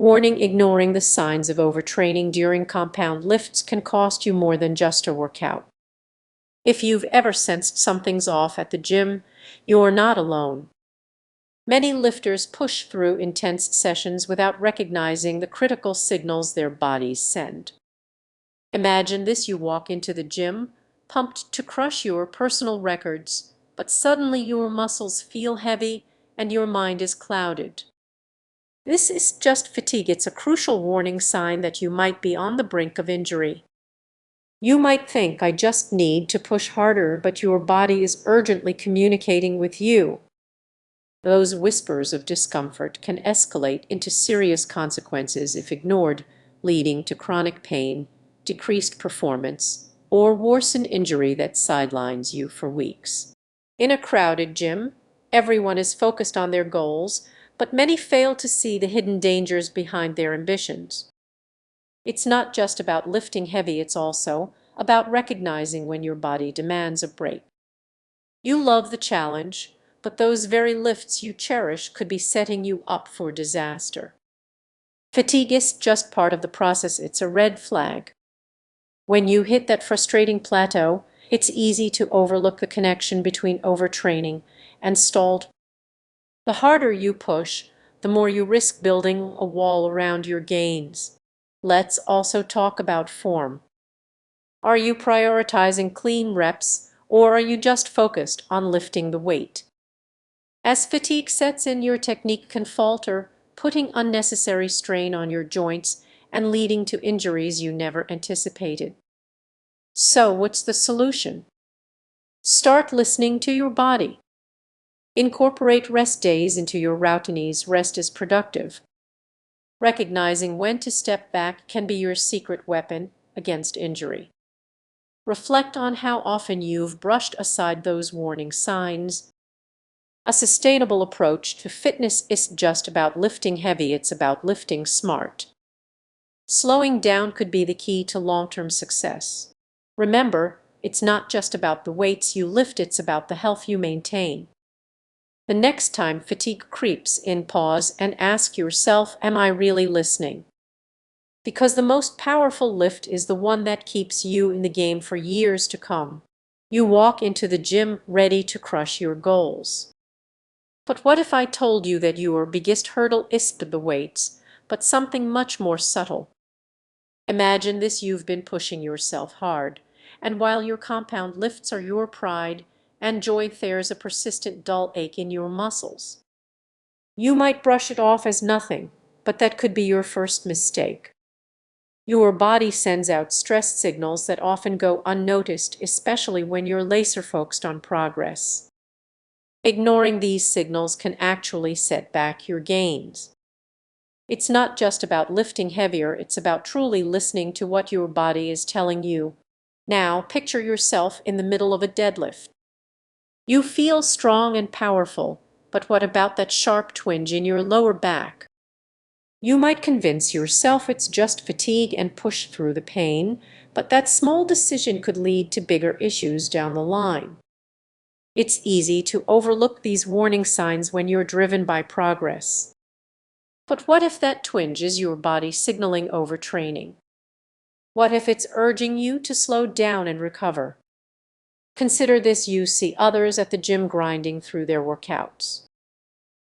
Warning: ignoring the signs of overtraining during compound lifts can cost you more than just a workout. If you've ever sensed something's off at the gym, you're not alone. Many lifters push through intense sessions without recognizing the critical signals their bodies send. Imagine this: you walk into the gym, pumped to crush your personal records, but suddenly your muscles feel heavy and your mind is clouded. This is just fatigue. It's a crucial warning sign that you might be on the brink of injury. You might think, "I just need to push harder," but your body is urgently communicating with you. Those whispers of discomfort can escalate into serious consequences if ignored, leading to chronic pain, decreased performance, or worsened injury that sidelines you for weeks. In a crowded gym, everyone is focused on their goals, but many fail to see the hidden dangers behind their ambitions. It's not just about lifting heavy, it's also about recognizing when your body demands a break. You love the challenge, but those very lifts you cherish could be setting you up for disaster. Fatigue is just part of the process. It's a red flag. When you hit that frustrating plateau, it's easy to overlook the connection between overtraining and stalled. The harder you push, the more you risk building a wall around your gains. Let's also talk about form. Are you prioritizing clean reps, or are you just focused on lifting the weight? As fatigue sets in, your technique can falter, putting unnecessary strain on your joints and leading to injuries you never anticipated. So, what's the solution? Start listening to your body. Incorporate rest days into your routines. Rest is productive. Recognizing when to step back can be your secret weapon against injury. Reflect on how often you've brushed aside those warning signs. A sustainable approach to fitness isn't just about lifting heavy, it's about lifting smart. Slowing down could be the key to long-term success. Remember, it's not just about the weights you lift, it's about the health you maintain. The next time fatigue creeps in, pause and ask yourself, am I really listening? Because the most powerful lift is the one that keeps you in the game for years to come. You walk into the gym ready to crush your goals. But what if I told you that your biggest hurdle isn't the weights, but something much more subtle? Imagine this: you've been pushing yourself hard, and while your compound lifts are your pride and joy, there's a persistent dull ache in your muscles. You might brush it off as nothing, but that could be your first mistake. Your body sends out stress signals that often go unnoticed, especially when you're laser-focused on progress. Ignoring these signals can actually set back your gains. It's not just about lifting heavier, it's about truly listening to what your body is telling you. Now, picture yourself in the middle of a deadlift. You feel strong and powerful, but what about that sharp twinge in your lower back? You might convince yourself it's just fatigue and push through the pain, but that small decision could lead to bigger issues down the line. It's easy to overlook these warning signs when you're driven by progress. But what if that twinge is your body signaling overtraining? What if it's urging you to slow down and recover? Consider this: you see others at the gym grinding through their workouts.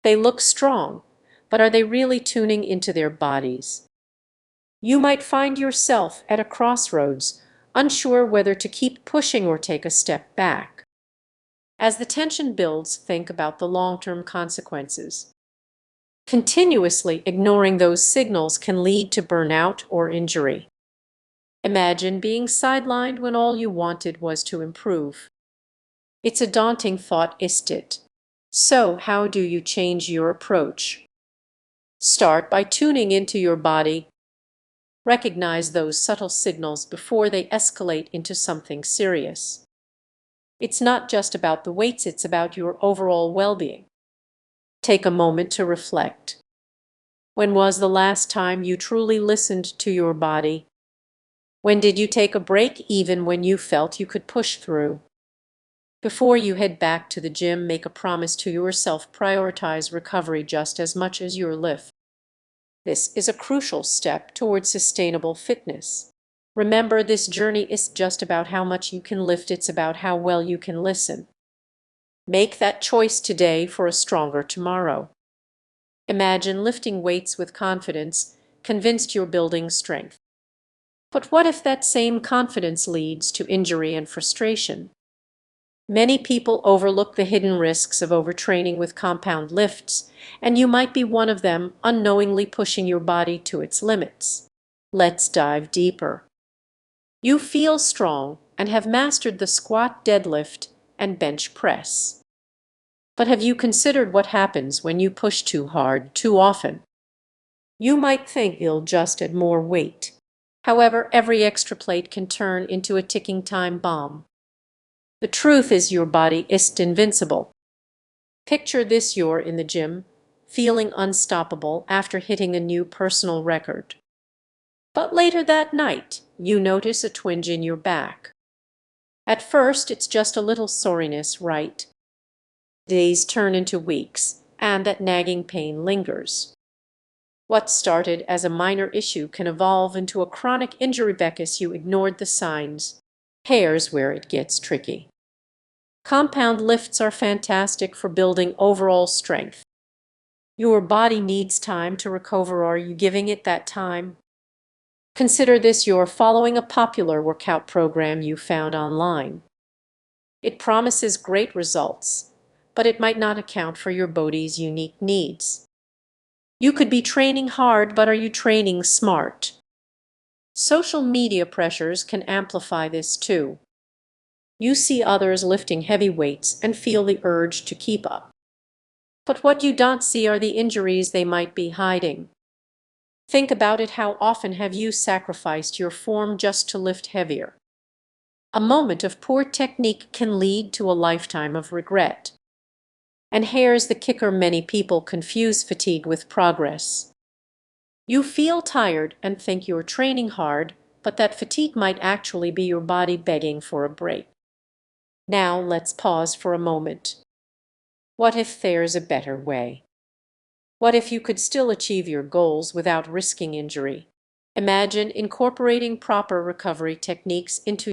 They look strong, but are they really tuning into their bodies? You might find yourself at a crossroads, unsure whether to keep pushing or take a step back. As the tension builds, think about the long-term consequences. Continuously ignoring those signals can lead to burnout or injury. Imagine being sidelined when all you wanted was to improve. It's a daunting thought, isn't it? So, how do you change your approach? Start by tuning into your body. Recognize those subtle signals before they escalate into something serious. It's not just about the weights, it's about your overall well-being. Take a moment to reflect. When was the last time you truly listened to your body? When did you take a break, even when you felt you could push through? Before you head back to the gym, make a promise to yourself: prioritize recovery just as much as your lift. This is a crucial step toward sustainable fitness. Remember, this journey isn't just about how much you can lift, it's about how well you can listen. Make that choice today for a stronger tomorrow. Imagine lifting weights with confidence, convinced you're building strength. But what if that same confidence leads to injury and frustration? Many people overlook the hidden risks of overtraining with compound lifts, and you might be one of them, unknowingly pushing your body to its limits. Let's dive deeper. You feel strong and have mastered the squat, deadlift, and bench press. But have you considered what happens when you push too hard, too often? You might think you'll just add more weight. However, every extra plate can turn into a ticking time bomb. The truth is, your body isn't invincible. Picture this: you're in the gym, feeling unstoppable after hitting a new personal record. But later that night, you notice a twinge in your back. At first, it's just a little soreness, right? Days turn into weeks, and that nagging pain lingers. What started as a minor issue can evolve into a chronic injury because you ignored the signs. Here's where it gets tricky. Compound lifts are fantastic for building overall strength. Your body needs time to recover. Are you giving it that time? Consider this: you're following a popular workout program you found online. It promises great results, but it might not account for your body's unique needs. You could be training hard, but are you training smart? Social media pressures can amplify this too. You see others lifting heavy weights and feel the urge to keep up. But what you don't see are the injuries they might be hiding. Think about it: how often have you sacrificed your form just to lift heavier? A moment of poor technique can lead to a lifetime of regret. And here's the kicker: many people confuse fatigue with progress. You feel tired and think you're training hard, but that fatigue might actually be your body begging for a break. Now let's pause for a moment. What if there's a better way? What if you could still achieve your goals without risking injury? Imagine incorporating proper recovery techniques into